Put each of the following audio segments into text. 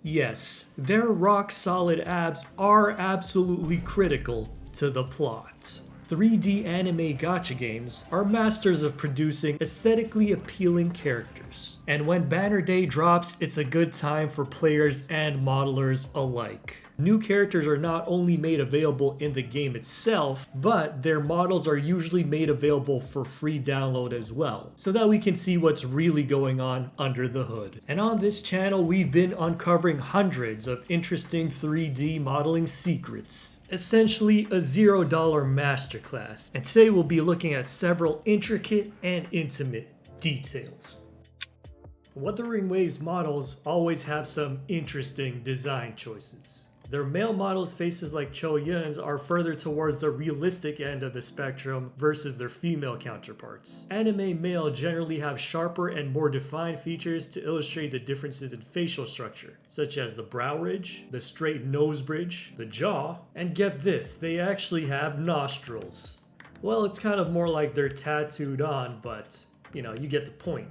Yes, their rock-solid abs are absolutely critical to the plot. 3D anime gacha games are masters of producing aesthetically appealing characters. And when Banner Day drops, it's a good time for players and modelers alike. New characters are not only made available in the game itself, but their models are usually made available for free download as well, so that we can see what's really going on under the hood. And on this channel, we've been uncovering hundreds of interesting 3D modeling secrets. Essentially a $0 masterclass. And today we'll be looking at several intricate and intimate details. Wuthering Waves models always have some interesting design choices. Their male models' faces like Qiuyuan's are further towards the realistic end of the spectrum versus their female counterparts. Anime male generally have sharper and more defined features to illustrate the differences in facial structure, such as the brow ridge, the straight nose bridge, the jaw, and get this, they actually have nostrils. Well, it's kind of more like they're tattooed on, but you know, you get the point.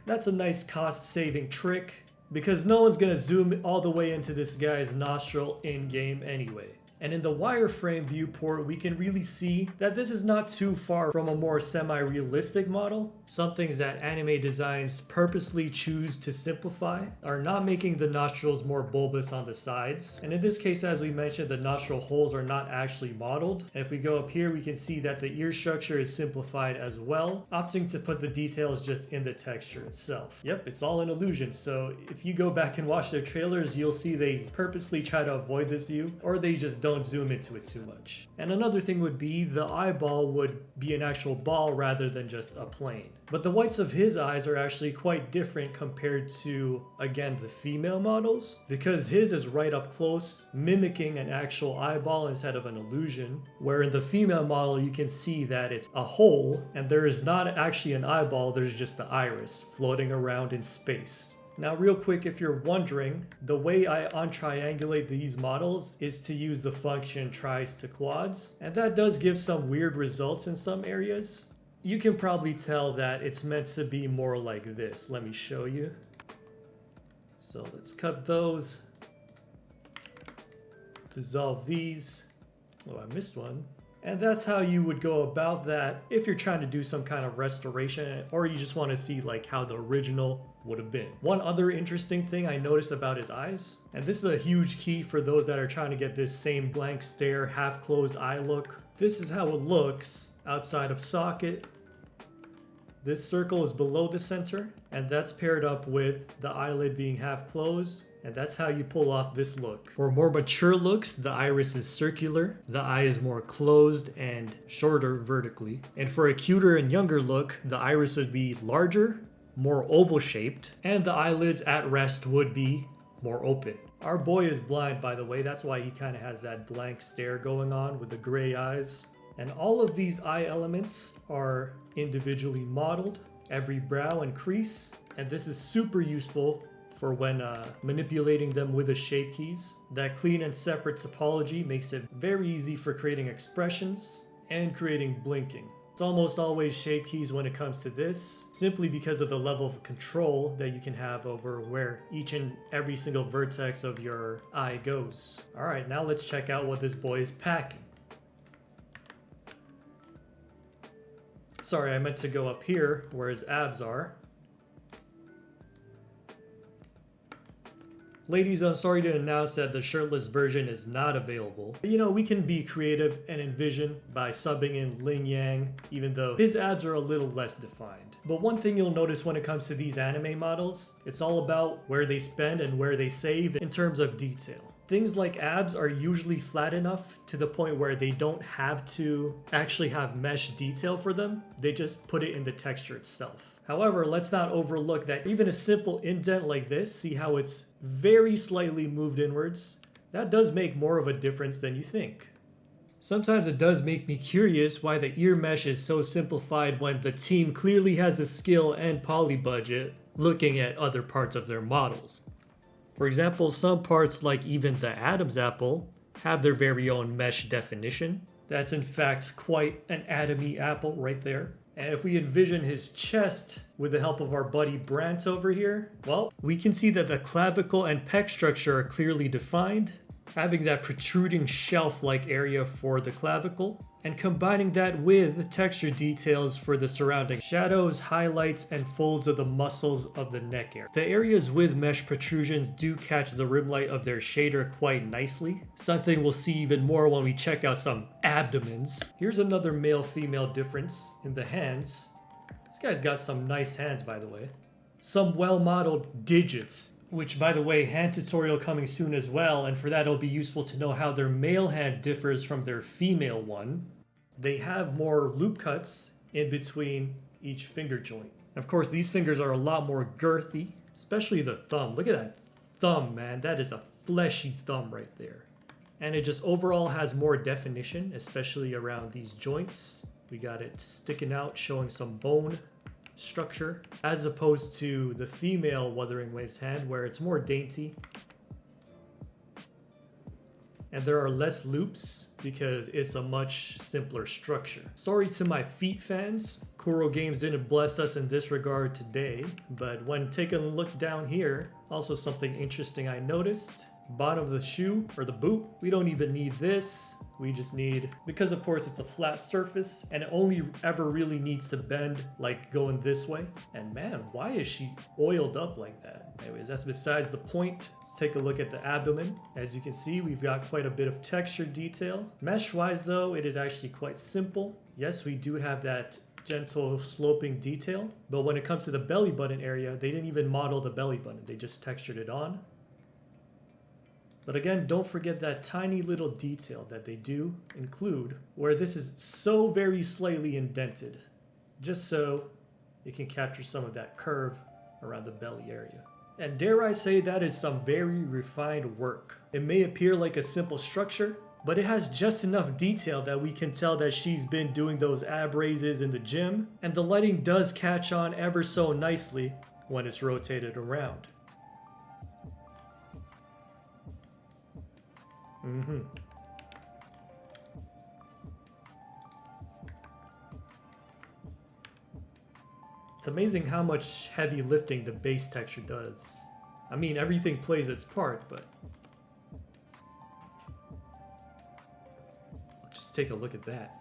That's a nice cost-saving trick, because no one's gonna zoom all the way into this guy's nostril in-game anyway. And in the wireframe viewport, we can really see that this is not too far from a more semi-realistic model. Some things that anime designs purposely choose to simplify are not making the nostrils more bulbous on the sides. And in this case, as we mentioned, the nostril holes are not actually modeled. And if we go up here, we can see that the ear structure is simplified as well, opting to put the details just in the texture itself. Yep, it's all an illusion. So if you go back and watch their trailers, you'll see they purposely try to avoid this view, or they just don't zoom into it too much. And another thing would be the eyeball would be an actual ball rather than just a plane. But the whites of his eyes are actually quite different compared to, again, the female models, because his is right up close, mimicking an actual eyeball instead of an illusion, where in the female model you can see that it's a hole and there is not actually an eyeball, there's just the iris floating around in space. Now real quick, if you're wondering, the way I untriangulate these models is to use the function tries to quads, and that does give some weird results in some areas. You can probably tell that it's meant to be more like this. Let me show you. So let's cut those. Dissolve these. Oh, I missed one. And that's how you would go about that if you're trying to do some kind of restoration, or you just want to see like how the original would have been. One other interesting thing I noticed about his eyes, and this is a huge key for those that are trying to get this same blank stare, half closed eye look. This is how it looks outside of socket. This circle is below the center, and that's paired up with the eyelid being half closed. And that's how you pull off this look. For more mature looks, the iris is circular, the eye is more closed and shorter vertically. And for a cuter and younger look, the iris would be larger, more oval shaped, and the eyelids at rest would be more open. Our boy is blind, by the way, that's why he kind of has that blank stare going on with the gray eyes. And all of these eye elements are individually modeled, every brow and crease, and this is super useful for when manipulating them with the shape keys. That clean and separate topology makes it very easy for creating expressions and creating blinking. It's almost always shape keys when it comes to this, simply because of the level of control that you can have over where each and every single vertex of your eye goes. All right, now let's check out what this boy is packing. Sorry, I meant to go up here where his abs are. Ladies, I'm sorry to announce that the shirtless version is not available. You know, we can be creative and envision by subbing in Ling Yang, even though his abs are a little less defined. But one thing you'll notice when it comes to these anime models, it's all about where they spend and where they save in terms of detail. Things like abs are usually flat enough to the point where they don't have to actually have mesh detail for them. They just put it in the texture itself. However, let's not overlook that even a simple indent like this, see how it's very slightly moved inwards? That does make more of a difference than you think. Sometimes it does make me curious why the ear mesh is so simplified when the team clearly has the skill and poly budget looking at other parts of their models. For example, some parts like even the Adam's apple have their very own mesh definition. That's in fact quite an atomy apple right there. And if we envision his chest with the help of our buddy Brant over here, well, we can see that the clavicle and pec structure are clearly defined, having that protruding shelf-like area for the clavicle, and combining that with texture details for the surrounding shadows, highlights, and folds of the muscles of the neck area. The areas with mesh protrusions do catch the rim light of their shader quite nicely, something we'll see even more when we check out some abdomens. Here's another male-female difference in the hands. This guy's got some nice hands, by the way. Some well-modeled digits, which, by the way, hand tutorial coming soon as well, and for that it'll be useful to know how their male hand differs from their female one. They have more loop cuts in between each finger joint. Of course, these fingers are a lot more girthy, especially the thumb. Look at that thumb, man. That is a fleshy thumb right there. And it just overall has more definition, especially around these joints. We got it sticking out, showing some bone structure, as opposed to the female Wuthering Waves hand, where it's more dainty. And there are less loops because it's a much simpler structure. Sorry to my feet fans, Kuro Games didn't bless us in this regard today, but when taking a look down here, also something interesting I noticed. Bottom of the shoe, or the boot, we don't even need this. We just need, because of course it's a flat surface and it only ever really needs to bend like going this way. And man, why is she oiled up like that? Anyways, that's besides the point. Let's take a look at the abdomen. As you can see, we've got quite a bit of texture detail. Mesh-wise though, it is actually quite simple. Yes, we do have that gentle sloping detail, but when it comes to the belly button area, they didn't even model the belly button. They just textured it on. But again, don't forget that tiny little detail that they do include, where this is so very slightly indented, just so it can capture some of that curve around the belly area. And dare I say, that is some very refined work. It may appear like a simple structure, but it has just enough detail that we can tell that she's been doing those ab raises in the gym, and the lighting does catch on ever so nicely when it's rotated around. It's amazing how much heavy lifting the base texture does. I mean, everything plays its part, but just take a look at that.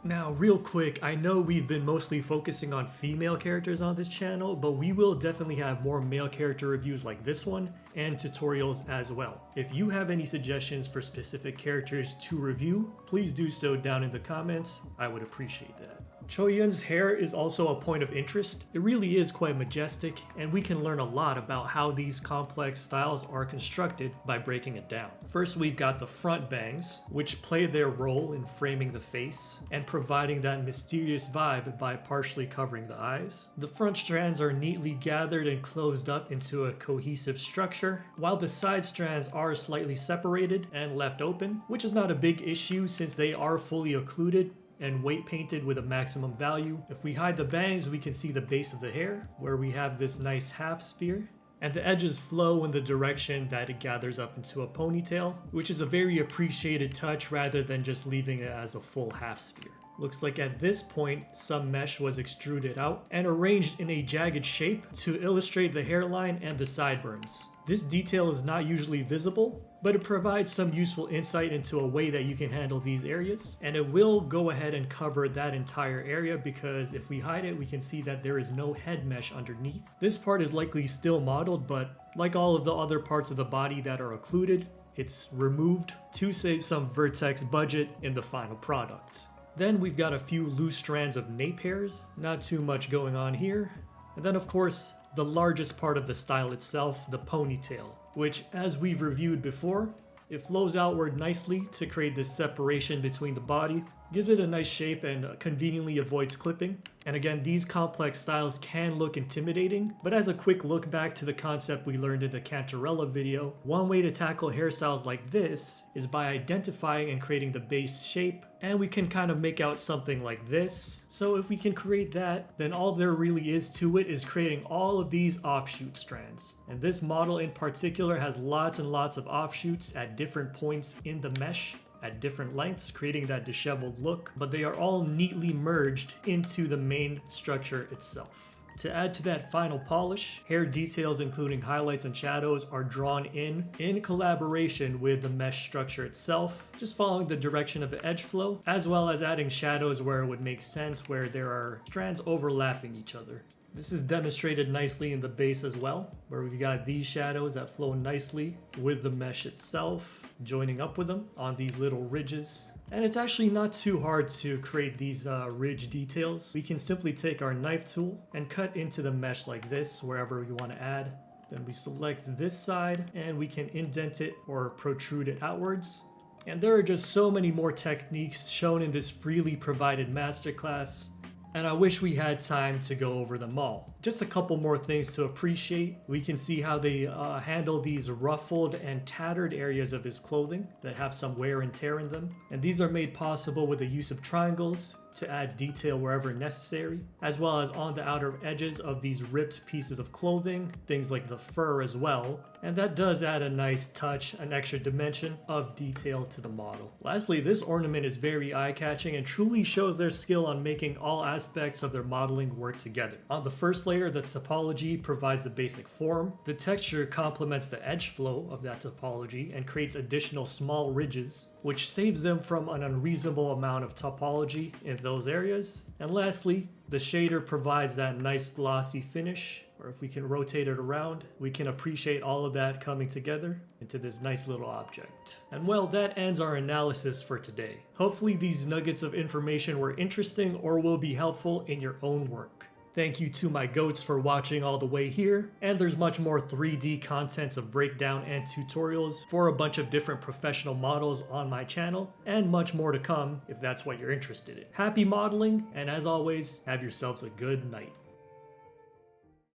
Now, real quick, I know we've been mostly focusing on female characters on this channel, but we will definitely have more male character reviews like this one and tutorials as well. If you have any suggestions for specific characters to review, please do so down in the comments. I would appreciate that. Qiuyuan's hair is also a point of interest. It really is quite majestic, and we can learn a lot about how these complex styles are constructed by breaking it down. First, we've got the front bangs, which play their role in framing the face and providing that mysterious vibe by partially covering the eyes. The front strands are neatly gathered and closed up into a cohesive structure, while the side strands are slightly separated and left open, which is not a big issue since they are fully occluded and weight painted with a maximum value. If we hide the bangs, we can see the base of the hair, where we have this nice half sphere, and the edges flow in the direction that it gathers up into a ponytail, which is a very appreciated touch rather than just leaving it as a full half sphere. Looks like at this point, some mesh was extruded out and arranged in a jagged shape to illustrate the hairline and the sideburns. This detail is not usually visible, but it provides some useful insight into a way that you can handle these areas. And it will go ahead and cover that entire area because if we hide it, we can see that there is no head mesh underneath. This part is likely still modeled, but like all of the other parts of the body that are occluded, it's removed to save some vertex budget in the final product. Then we've got a few loose strands of nape hairs, not too much going on here. And then of course, the largest part of the style itself, the ponytail, which as we've reviewed before, it flows outward nicely to create this separation between the body, gives it a nice shape and conveniently avoids clipping. And again, these complex styles can look intimidating, but as a quick look back to the concept we learned in the Cantarella video, one way to tackle hairstyles like this is by identifying and creating the base shape, and we can kind of make out something like this. So if we can create that, then all there really is to it is creating all of these offshoot strands. And this model in particular has lots and lots of offshoots at different points in the mesh, at different lengths, creating that disheveled look, but they are all neatly merged into the main structure itself. To add to that final polish, hair details including highlights and shadows are drawn in collaboration with the mesh structure itself, just following the direction of the edge flow, as well as adding shadows where it would make sense where there are strands overlapping each other. This is demonstrated nicely in the base as well, where we've got these shadows that flow nicely with the mesh itself, joining up with them on these little ridges. And it's actually not too hard to create these ridge details. We can simply take our knife tool and cut into the mesh like this, wherever we want to add. Then we select this side and we can indent it or protrude it outwards. And there are just so many more techniques shown in this freely provided masterclass, and I wish we had time to go over them all. Just a couple more things to appreciate. We can see how they handle these ruffled and tattered areas of his clothing that have some wear and tear in them. And these are made possible with the use of triangles to add detail wherever necessary, as well as on the outer edges of these ripped pieces of clothing, things like the fur as well. And that does add a nice touch, an extra dimension of detail to the model. Lastly, this ornament is very eye-catching and truly shows their skill on making all aspects of their modeling work together. On the first layer, the topology provides the basic form. The texture complements the edge flow of that topology and creates additional small ridges, which saves them from an unreasonable amount of topology in those areas. And lastly, the shader provides that nice glossy finish, or if we can rotate it around, we can appreciate all of that coming together into this nice little object. And well, that ends our analysis for today. Hopefully these nuggets of information were interesting or will be helpful in your own work. Thank you to my goats for watching all the way here, and there's much more 3D content of breakdown and tutorials for a bunch of different professional models on my channel, and much more to come if that's what you're interested in. Happy modeling, and as always, have yourselves a good night.